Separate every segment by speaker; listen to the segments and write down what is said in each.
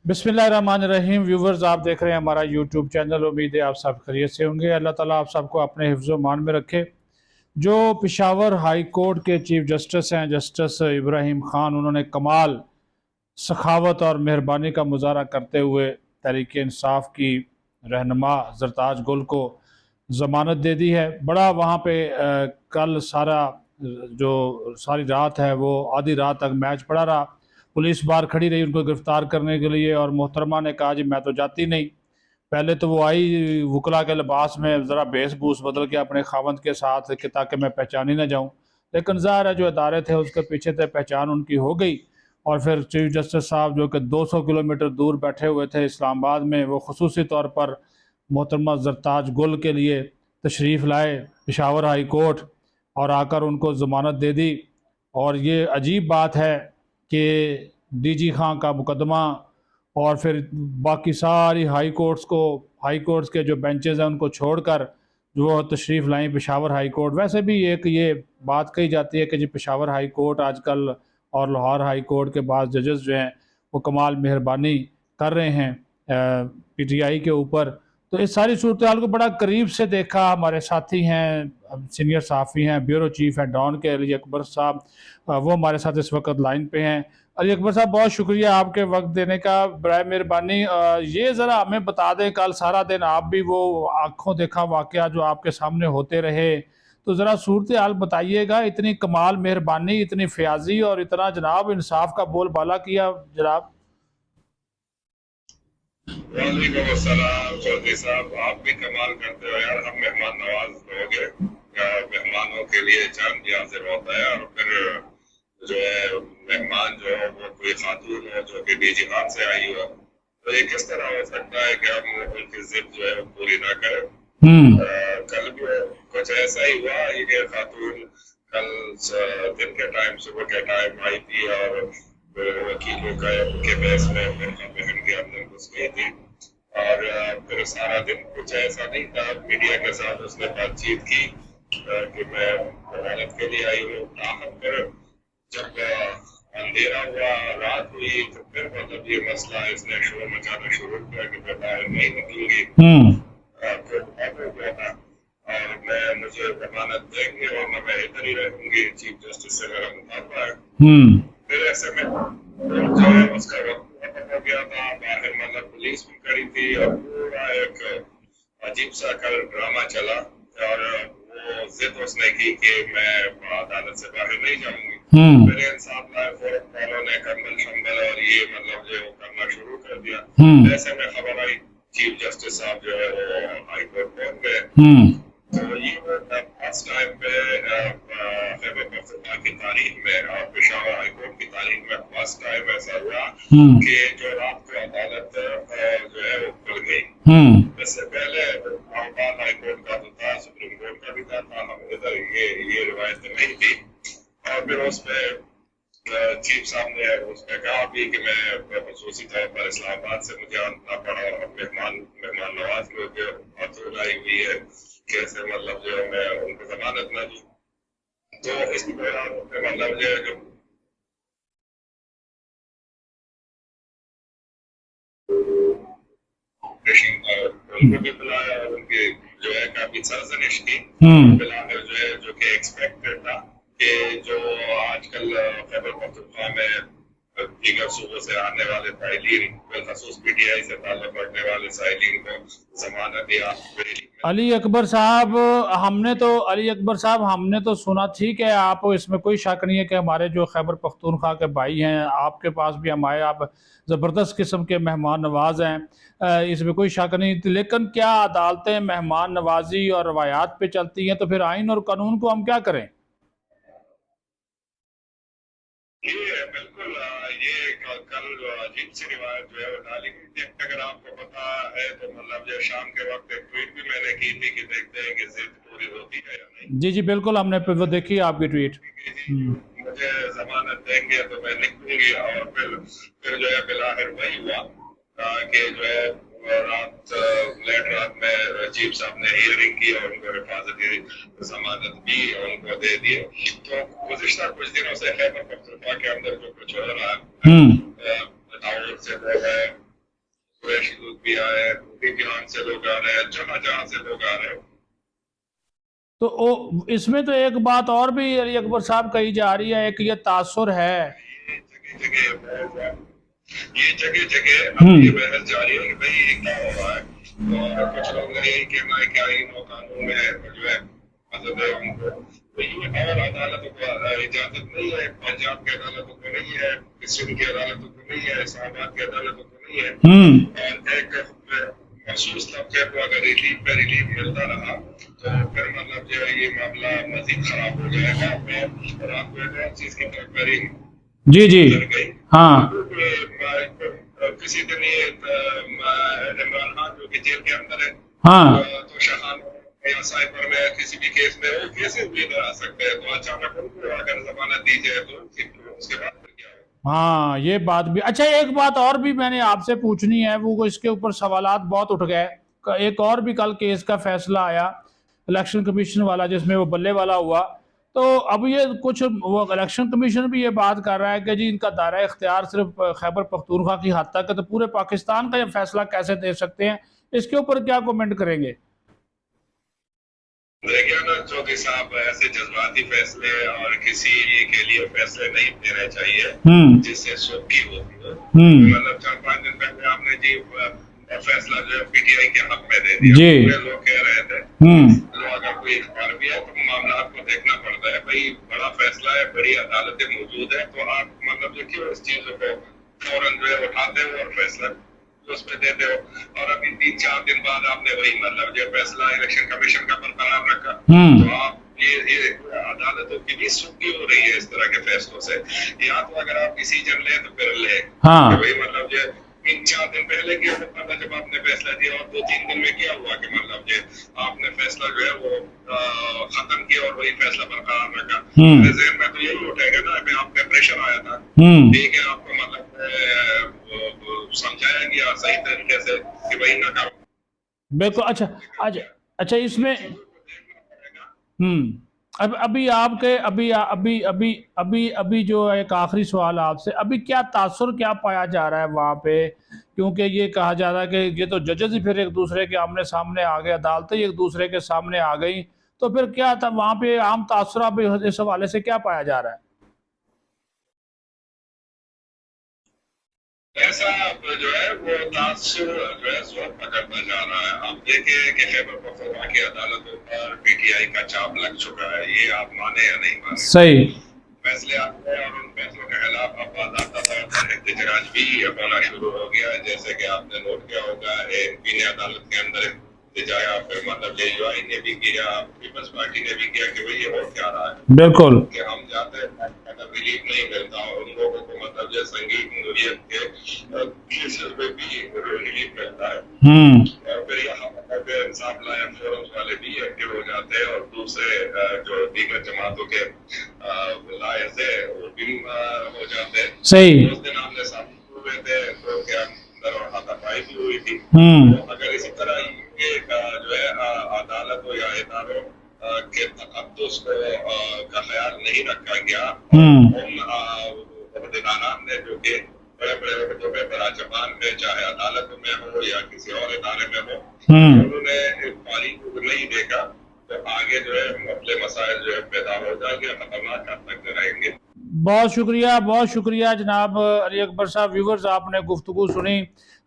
Speaker 1: बिस्मिल्लाहिर्रहमानिर्रहीम। व्यूवर्स, आप देख रहे हैं हमारा यूट्यूब चैनल। उम्मीद है आप सब खैरियत से होंगे। अल्लाह ताला आप सबको अपने हिफ्ज़ मान में रखे। जो पेशावर हाई कोर्ट के चीफ जस्टिस हैं, जस्टिस इब्राहिम ख़ान, उन्होंने कमाल सखावत और मेहरबानी का मुजाहरा करते हुए तहरीक इंसाफ की रहनुमा जरताज गुल को ज़मानत दे दी है। बड़ा वहाँ पे कल जो सारी रात है वो आधी रात तक मैच पड़ा रहा। पुलिस बाहर खड़ी रही उनको गिरफ्तार करने के लिए, और मोहतरमा ने कहा जी मैं तो जाती नहीं। पहले तो वो आई वकला के लिबास में, ज़रा भेस भूस बदल के अपने खावंद के साथ, कि ताकि मैं पहचानी ना जाऊँ। लेकिन ज़ाहिर है जो अदारे थे उसके पीछे थे, पहचान उनकी हो गई। और फिर चीफ जस्टिस साहब जो कि 200 किलोमीटर दूर बैठे हुए थे इस्लामाबाद में, वो खसूसी तौर पर मोहतरमा जरताज गुल के लिए तशरीफ़ लाए पेशावर हाई कोर्ट, और आकर उनको ज़मानत दे दी। और ये अजीब बात है कि डीजी खां का मुकदमा और फिर बाकी सारी हाई कोर्ट्स के जो बेंचेस हैं उनको छोड़कर जो वो तशरीफ़ लाएँ पेशावर हाई कोर्ट। वैसे भी एक ये बात कही जाती है कि जी पेशावर हाई कोर्ट आजकल और लाहौर हाई कोर्ट के बाद जजेस जो हैं वो कमाल मेहरबानी कर रहे हैं पीटीआई के ऊपर। तो इस सारी सूरत हाल को बड़ा करीब से देखा। हमारे साथी हैं, सीनियर सहाफ़ी हैं, ब्यूरो चीफ हैं डॉन के, अली अकबर साहब, वो हमारे साथ इस वक्त लाइन पे हैं। अली अकबर साहब, बहुत शुक्रिया आपके वक्त देने का, बराए मेहरबानी। ये ज़रा हमें बता दें, कल सारा दिन आप भी वो आंखों देखा वाक़या जो आपके सामने होते रहे, तो ज़रा सूरत हाल बताइएगा। इतनी कमाल मेहरबानी, इतनी फ़याज़ी और इतना जनाब इंसाफ का बोलबाला किया जनाब।
Speaker 2: वालेकुम अस्सलाम चौधरी साहब, आप भी कमाल करते हो यार। हम मेहमान नवाज लोग हैं, मेहमानों के लिए जान भी हाजिर होता है। और फिर जो है मेहमान जो है वो कोई खातून हो जो कि डीजी खान से आई हो, तो ये किस तरह हो सकता है कि हम उनकी जिद जो है पूरी ना करें। कल भी कुछ ऐसा ही हुआ। ये खातून कल दिन के टाइम, सुबह के टाइम आई थी और वकीलों के बहस में मेरा बहन के अंदर घुस गई थी। और फिर सारा दिन कुछ ऐसा नहीं था। मीडिया के साथ उसने बातचीत की कि मैं अदालत के लिए आई हूँ। फिर जब अंधेरा हुआ, रात हुई, तो फिर मतलब ये मसला इसने शोर मचाना शुरू किया कि मैं बाहर नहीं निकलूंगी। फिर बात हो गया था और मुझे जमानत देंगे और मैं इधर ही रहूंगी, चीफ जस्टिस से मेरा मुतालबा है। फिर ऐसे में जो है उसका वक्त खत्म हो गया था। बाहर मतलब पुलिस भी खड़ी थी और पूरा एक अजीब सा कल ड्रामा चला। और वो जिद उसने की कि मैं अदालत से बाहर नहीं जाऊंगी। फिर इंसाफ लाए फोरम वालों ने कम्बल शम्बल और ये मतलब जो करना शुरू कर दिया। ऐसे में खबर आई चीफ जस्टिस साहब जो है वो हाई कोर्ट पहुंच गए। तो ये फर्स्ट टाइम पे खैबर पख्तूनख्वा की तारीख में और पेशावर हाई कोर्ट की तारीख में फर्स्ट टाइम ऐसा हुआ कि जो रात को अदालत जो है वो खुल गई। इससे पहले इस्लामाबाद हाई कोर्ट का तो था, सुप्रीम कोर्ट का भी था, हम इधर ये रिवायत नहीं थी। और फिर उसमें चीफ साहब ने उसने कहा भी कि मैं खसूसी तौर पर इस्लामाबाद से मुझे आना पड़ा और मेहमान नवाज लोग हथौड़ आई हुई है, कैसे मतलब जो मैं उनको जमानत न दूं। तो इस दौरान मतलब जो उनको भी बुलाया और उनकी जो है काफी सरजनिश की। फिलहाल जो है जो कि एक्सपेक्टेड था कि जो आजकल खैबर पख्तूनख्वा में दीगर सूबों से आने वाले साइलिन, बिलखसूस पीटीआई से ताल्लुक रखने वाले साइलिन को जमानत या
Speaker 1: अली अकबर साहब, हमने तो सुना, ठीक है, आप इसमें कोई शक नहीं है कि हमारे जो खैबर पख्तूनख्वा के भाई हैं, आपके पास भी हम आए, आप ज़बरदस्त किस्म के मेहमान नवाज हैं, इसमें कोई शक नहीं। लेकिन क्या अदालतें मेहमान नवाजी और रवायात पे चलती हैं, तो फिर आइन और कानून को हम क्या करें?
Speaker 2: ये बिल्कुल ये कल अजीब सी रिवायत जो है वो डाली गई थी। अगर आपको पता है तो मतलब जो शाम के वक्त एक ट्वीट भी मैंने की थी कि देखते हैं कि जिद पूरी होती है या नहीं।
Speaker 1: जी जी बिल्कुल, हमने वो देखी आपकी ट्वीट।
Speaker 2: मुझे जमानत देंगे तो मैं निकलूंगी। और फिर जो है बिलाखिर वही हुआ कि जो है रात लेट रात में चीफ साहब ने हियरिंग की और उनको हिफाजती जमानत भी उनको दे दिए। तो गुज़िश्ता कुछ दिनों से खैबर पख्तूनख्वा के अंदर जो कुछ हो रहा है, लाहौर से जो है कुरैशी लोग भी आए हैं, ईरान से लोग आ रहे हैं, जहाँ जहाँ से लोग आ रहे हैं।
Speaker 1: तो इसमें तो एक बात और भी अली अकबर साहब कही जा रही है, एक ये तासुर है।
Speaker 2: ये जगह जगह अब ये बहस जारी है कि भाई ये क्या हो रहा है। और कुछ लोग का यही कहना है क्या इन कानून में जो है मतलब तो ये और अदालतों को इजाजत नहीं है, पंजाब की अदालतों को नहीं है, सिंध की अदालतों को नहीं है, इस्लामाबाद की अदालतों को नहीं है। और एक महसूस तबके को अगर रिलीफ मिलता रहा तो फिर मतलब जो है ये मामला मजीद खराब हो जाएगा। और आपको एक और चीज की तरफ करेंगे
Speaker 1: जी जी हाँ
Speaker 2: किसी दिन ये इमरान खान जो कि जेल के अंदर है
Speaker 1: हाँ
Speaker 2: तो शाहान या साइबर में किसी भी केस में वो केसेस भी आ सकते हैं। तो अचानक उनको अगर जमानत दी जाए तो उसके बाद फिर क्या होगा।
Speaker 1: हाँ ये बात भी अच्छा। एक बात और भी मैंने आपसे पूछनी है, वो इसके ऊपर सवालात बहुत उठ गए। एक और भी कल केस का फैसला आया इलेक्शन कमीशन वाला, जिसमें वो बल्ले वाला हुआ। तो अब ये कुछ वो इलेक्शन कमीशन भी ये बात कर रहा है कि जी इनका दायरा इख्तियार सिर्फ खैबर पख्तूनख्वा की हद तक है, तो पूरे पाकिस्तान का ये फैसला कैसे दे सकते हैं? इसके ऊपर क्या कमेंट करेंगे?
Speaker 2: देखिए ना चौधरी साहब, ऐसे जज्बाती फैसले और किसी के लिए फैसले नहीं देने चाहिए जिससे सुखी होती हो। मतलब 4-5 दिन पहले आपने जी फैसला जो है पीटीआई के हक में दे दिया। पूरे लोग कह रहे थे तो अगर कोई इख्तियार भी है तो मामला आपको देखना पड़ता है। भाई बड़ा फैसला है, बड़ी अदालतें मौजूद है, तो आप मतलब जो क्यों इस चीज को फौरन जो है उठाते हो और फैसला उसमें देते हो। और अभी 3-4 दिन बाद आपने वही मतलब जो फैसला इलेक्शन कमीशन का बरकरार रखा। तो आप ये अदालतों की भी सुखी हो रही है इस तरह के फैसलों से। या तो अगर आप डिसीजन ले तो फिर ले वही मतलब जो 3-4 दिन पहले क्या होता था जब आपने फैसला दिया, और 2-3 दिन में क्या हुआ कि मतलब जो आपने फैसला जो है वो खत्म किया और वही फैसला बरकरार रखा। मेरे ज़हन में तो यही उठेगा ना, अभी आप पे प्रेशर आया था, ठीक है, आपको मतलब समझाया गया सही तरीके से कि भाई ना करो।
Speaker 1: बिल्कुल। अच्छा अच्छा अच्छा इसमें अब अभी आपके अभी अभी अभी अभी अभी जो एक आखिरी सवाल आपसे, अभी क्या तासुर क्या पाया जा रहा है वहाँ पे? क्योंकि ये कहा जा रहा है कि ये तो जजेस ही फिर एक दूसरे के आमने सामने आ गए, अदालतें एक दूसरे के सामने आ गई, तो फिर क्या था वहाँ पे आम तासुर अभी इस हवाले से क्या पाया जा रहा है?
Speaker 2: ऐसा जो है वो तासुर जो है जोर पकड़ता जा रहा है। आप देखिए कि खैबर पख्तूनख्वा की अदालतों पर पीटीआई का चाप लग चुका है, ये आप माने या नहीं माने।
Speaker 1: सही
Speaker 2: फैसले आते हैं और उन फैसलों के खिलाफ बाकायदा तौर पर एहतजाज भी होना शुरू हो गया है। जैसे कि आपने नोट किया होगा एमपी ने अदालत के अंदर एहतजाज, फिर मतलब यूआई ने भी किया, पीपल्स पार्टी ने भी किया कि भाई ये हो क्या रहा है। बिल्कुल कि हम जाते हैं रिलीफ नहीं मिलता और उन लोगों को मतलब जो संगीत नूरियत के केसेस में भी रिलीफ मिलता है। और फिर यहाँ पर इंसाफ लायक फोरम्स वाले भी एक्टिव हो जाते हैं और दूसरे जो दीगर जमातों के लायक है वो भी हो जाते हैं। सही उस दिन हमने साबित हुए थे तो क्या हाथापाई भी हुई थी। तो अगर इसी तरह जो है अदालत हो या इदारों के तकद्दुस का ख्याल नहीं रखा गया, उन अहदेदारान ने जो कि बड़े बड़े जो बड़ा जबान में चाहे अदालत में हो या किसी और इदारे में हो, उन्होंने पारी को नहीं देखा तो आगे जो है मसले मसाइल जो है पैदा हो जाएंगे, खतरनाक हद तक रहेंगे। बहुत शुक्रिया जनाब अली अकबर साहब। व्यूवर्स, आपने गुफ्तगू सुनी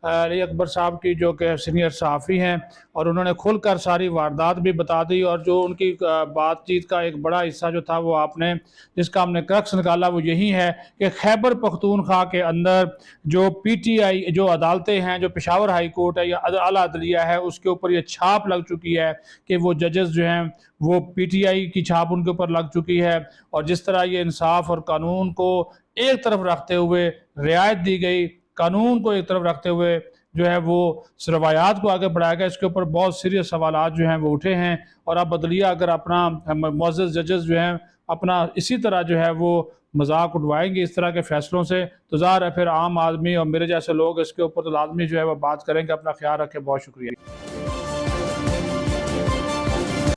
Speaker 2: अली अकबर साहब की जो कि सीनियर सहाफ़ी हैं, और उन्होंने खुलकर सारी वारदात भी बता दी, और जो उनकी बातचीत का एक बड़ा हिस्सा जो था वो आपने जिसका हमने क्रक्स निकाला वो यही है कि खैबर पख्तूनख्वा के अंदर जो पीटीआई जो अदालतें हैं, जो पेशावर हाई कोर्ट है या आला अदलिया है, उसके ऊपर ये छाप लग चुकी है कि वो जजेस जो हैं वो पीटीआई की छाप उनके ऊपर लग चुकी है। और जिस तरह ये इंसाफ और कानून को एक तरफ रखते हुए रियायत दी गई, कानून को एक तरफ रखते हुए जो है वो रवायात को आगे बढ़ाया गया, इसके ऊपर बहुत सीरियस सवालात जो हैं वो उठे हैं। और अब बदलिया अगर अपना मुअज़्ज़ज़ जजेस जो हैं अपना इसी तरह जो है वो मजाक उड़वाएंगे इस तरह के फैसलों से, तो ज़ाहिर है फिर आम आदमी और मेरे जैसे लोग इसके ऊपर तो लाजमी जो है वो बात करेंगे। अपना ख्याल रखें। बहुत शुक्रिया।